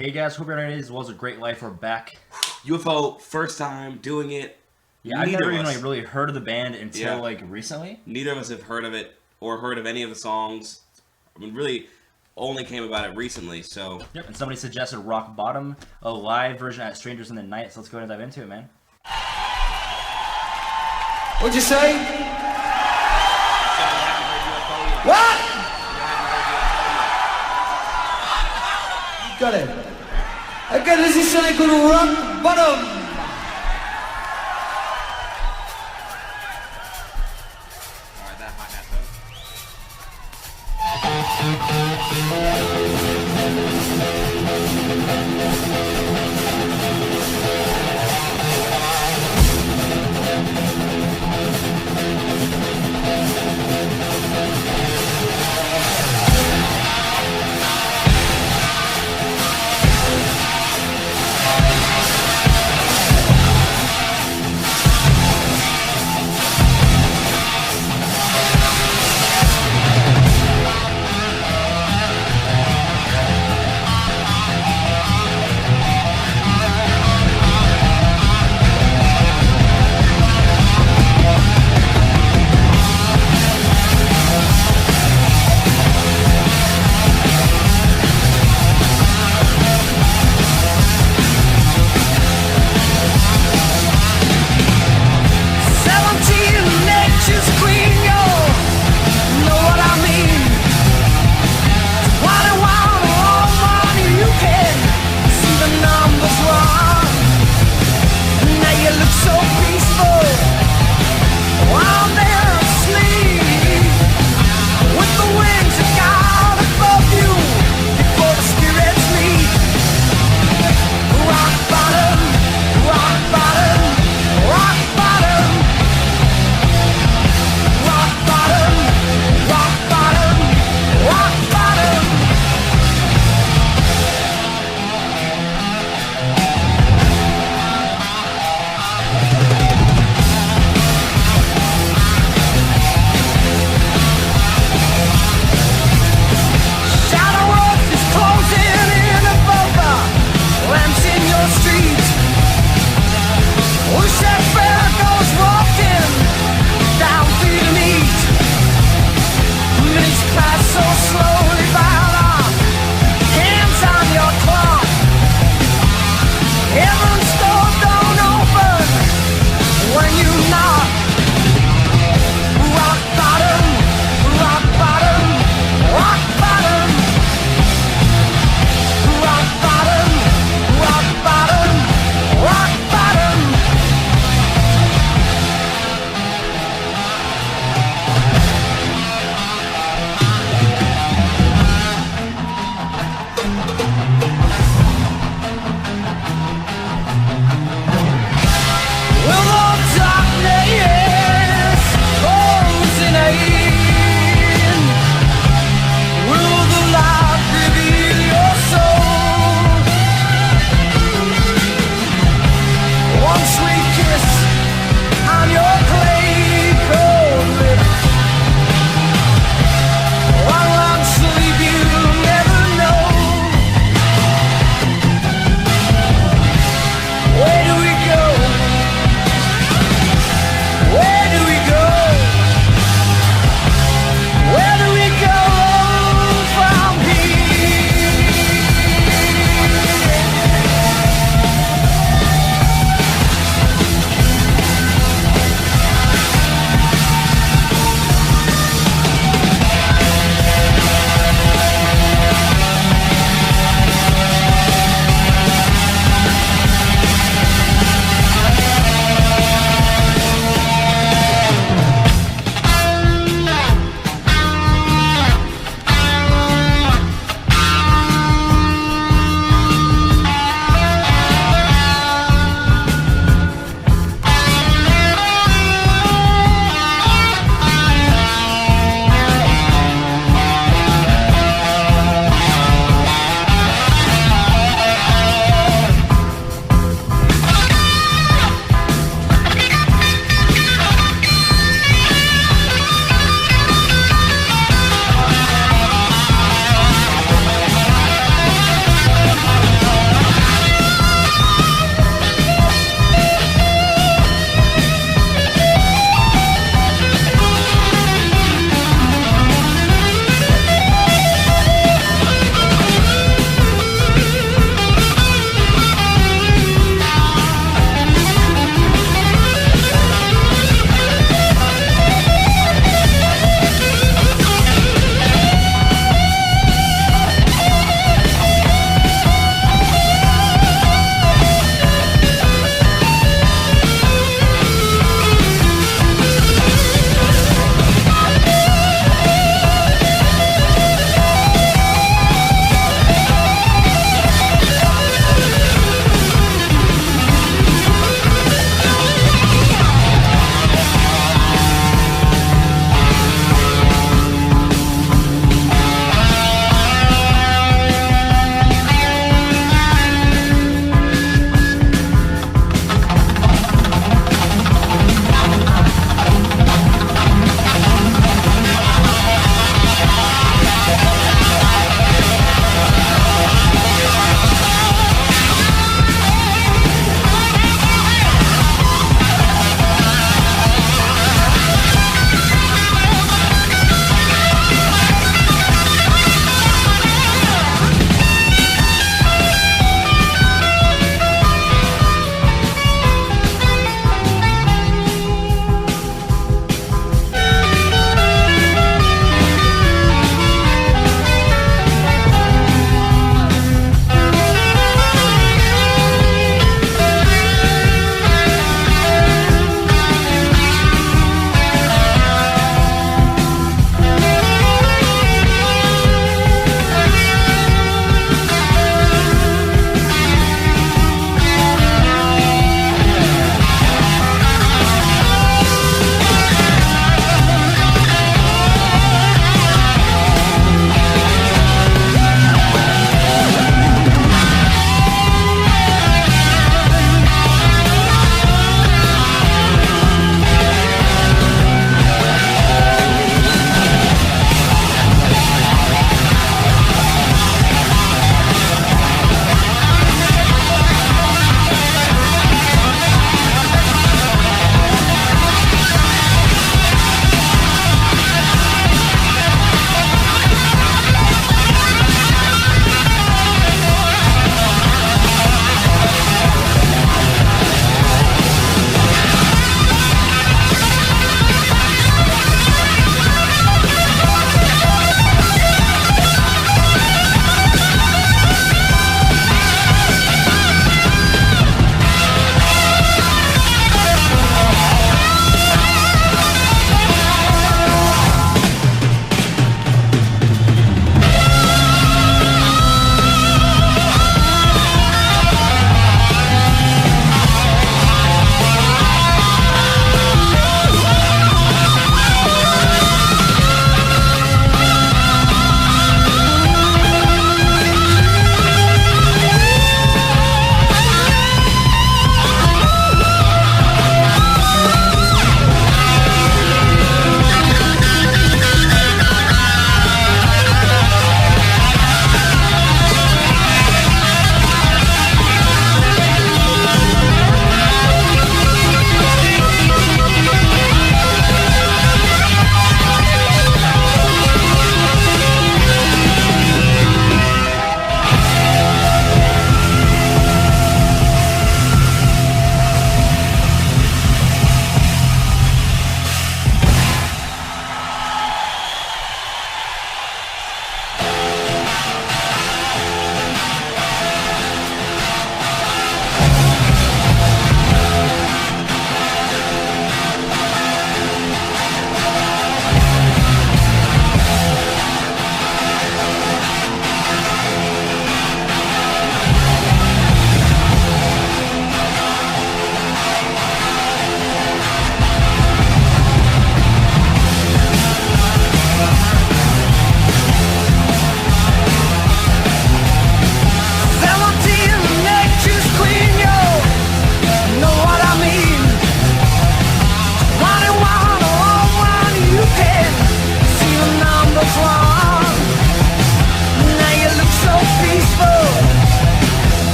Hey guys, hope everyone is well as a great life. We're back. UFO, first time doing it. Yeah, I've never even really heard of the band until recently. Neither of us have heard of it or heard of any of the songs. I mean, really only came about it recently, so. Yep, and somebody suggested Rock Bottom, a live version at Strangers in the Night, so let's go ahead and dive into it, man. What'd you say? What? Got it. Okay, this is something called Rock Bottom. Alright, that hi-hat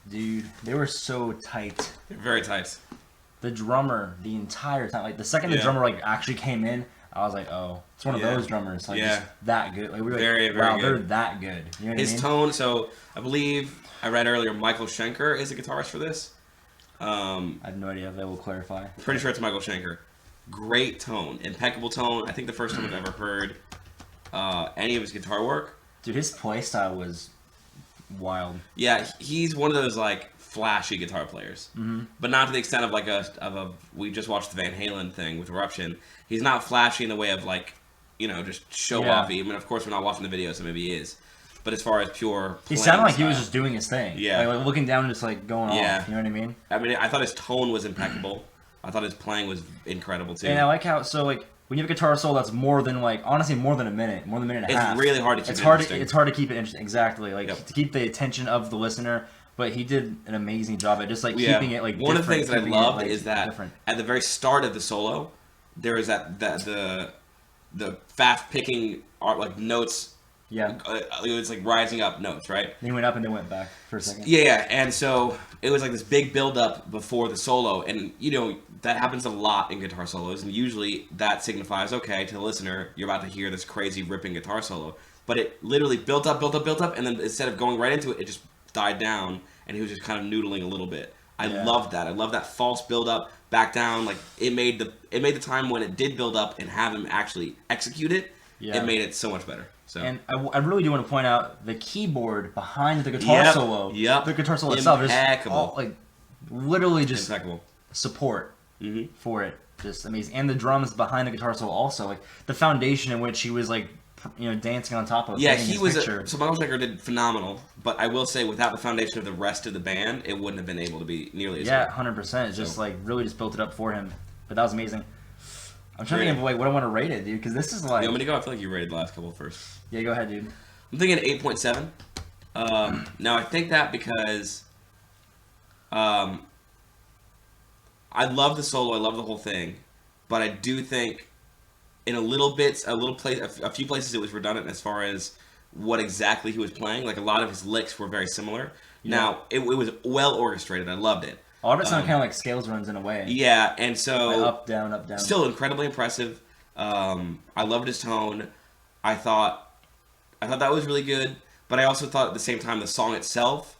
Dude, they were so tight. They're very tight. The drummer, the entire time, like the second the drummer like actually came in, I was like, oh, it's one of those drummers, like just that good. Like we were very, like, very wow, good. they're that good. You know what His I mean? tone. So I believe I read earlier, Michael Schenker is the guitarist for this. I have no idea if they will clarify. Pretty sure it's Michael Schenker. Great tone, impeccable tone. I think the first time I've ever heard any of his guitar work. Dude, his play style was wild. Yeah, he's one of those like flashy guitar players, but not to the extent of like a. We just watched the Van Halen thing with Eruption. He's not flashy in the way of like, just show offy. I mean, of course, we're not watching the video, so maybe he is. But as far as pure, He sounded like style, he was just doing his thing. Yeah. Like looking down and just like going Yeah. off. You know what I mean? I mean, I thought his tone was impeccable. I thought his playing was incredible too. And I like how when you have a guitar solo that's more than honestly more than a minute and a half. It's really hard to keep it's it hard interesting. It's hard to keep it interesting. Exactly. Like to keep the attention of the listener. But he did an amazing job at just keeping it like one of the things that I loved is that different. at the very start of the solo, there is the fast picking art like notes. Yeah. It was like rising up notes, right? They went up and they went back for a second. Yeah, and so it was like this big build up before the solo, and that happens a lot in guitar solos, and usually that signifies, okay, to the listener, you're about to hear this crazy ripping guitar solo. But it literally built up, and then instead of going right into it, it just died down, and he was just kind of noodling a little bit. I loved that. I love that false build up, back down. Like it made the time when it did build up and have him actually execute it. Yeah. It made it so much better. So. And I really do want to point out the keyboard behind the guitar solo. Yep. The guitar solo itself is impeccable. Literally just impeccable support for it. Just amazing. And the drums behind the guitar solo also. Like the foundation in which he was dancing on top of. Yeah, he was. So Michael Schenker did phenomenal, but I will say, without the foundation of the rest of the band, it wouldn't have been able to be nearly as good. 100%. It's just really just built it up for him. But that was amazing. I'm trying to think of what I want to rate it, dude, because this is like. You want me to go? I feel like you rated the last couple first. Yeah, go ahead, dude. I'm thinking 8.7. Now I think that because I love the solo, I love the whole thing, but I do think in a few places it was redundant as far as what exactly he was playing. Like a lot of his licks were very similar. Yeah. Now it was well orchestrated. I loved it. A lot of it sounded kind of like scales runs in a way. Yeah, and so up, down, up, down. Still incredibly impressive. I loved his tone. I thought that was really good, but I also thought at the same time the song itself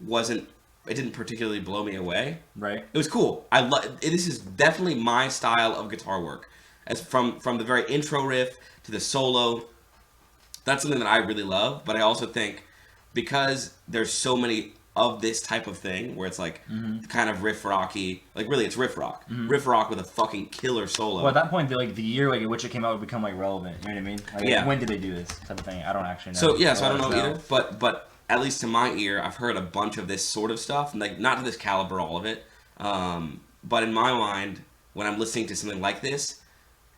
didn't particularly blow me away. Right. It was cool. This is definitely my style of guitar work. As from the very intro riff to the solo, that's something that I really love. But I also think because there's so many of this type of thing where it's like kind of riff rocky, like really it's riff rock, riff rock with a fucking killer solo. Well, at that point, the year in which it came out would become relevant. You know what I mean? Yeah. When did they do this type of thing? I don't actually know. So I don't know either. But at least to my ear, I've heard a bunch of this sort of stuff, like not to this caliber, all of it. But in my mind, when I'm listening to something like this,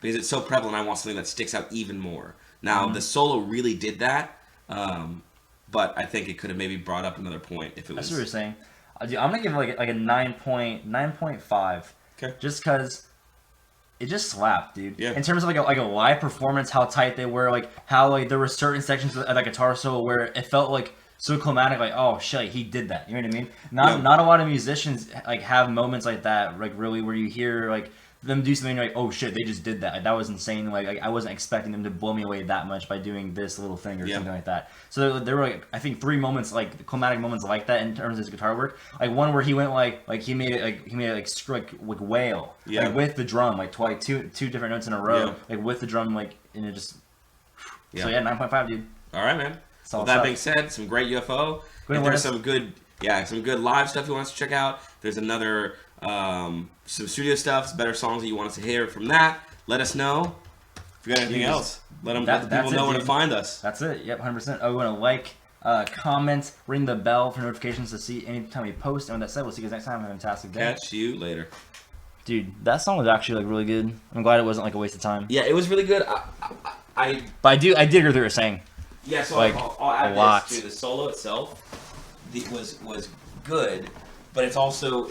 because it's so prevalent, I want something that sticks out even more. Now the solo really did that. But I think it could have maybe brought up another point if it was. That's what you're saying. Dude, I'm gonna give it like a 9.5. Okay. Just because it just slapped, dude. Yeah. In terms of like a live performance, how tight they were, like how there were certain sections of that guitar solo where it felt like so climatic, like oh shit, he did that. You know what I mean? Not a lot of musicians have moments like that, like really where you hear them do something like, oh shit, they just did that. That was insane. Like I wasn't expecting them to blow me away that much by doing this little thing or something like that. So there were I think 3 moments, climatic moments like that in terms of his guitar work. Like one where he went he made it wail with the drum, twice, two different notes in a row, with the drum, and it just. So 9.5, dude. All right, man. Well, that being said, some great UFO. If there's some good live stuff you want us to check out, there's another some studio stuff, some better songs that you want us to hear from that. Let us know. If you got anything else, let the people know where to find us. That's it. Yep, 100%. Oh, we want to comment, ring the bell for notifications to see anytime we post. And with that said, we'll see you guys next time. Have a fantastic day. Catch you later. Dude, that song was actually really good. I'm glad it wasn't a waste of time. Yeah, it was really good. But I did agree with what you were saying. Yeah, so I'll add this to the solo itself. Was good, but it's also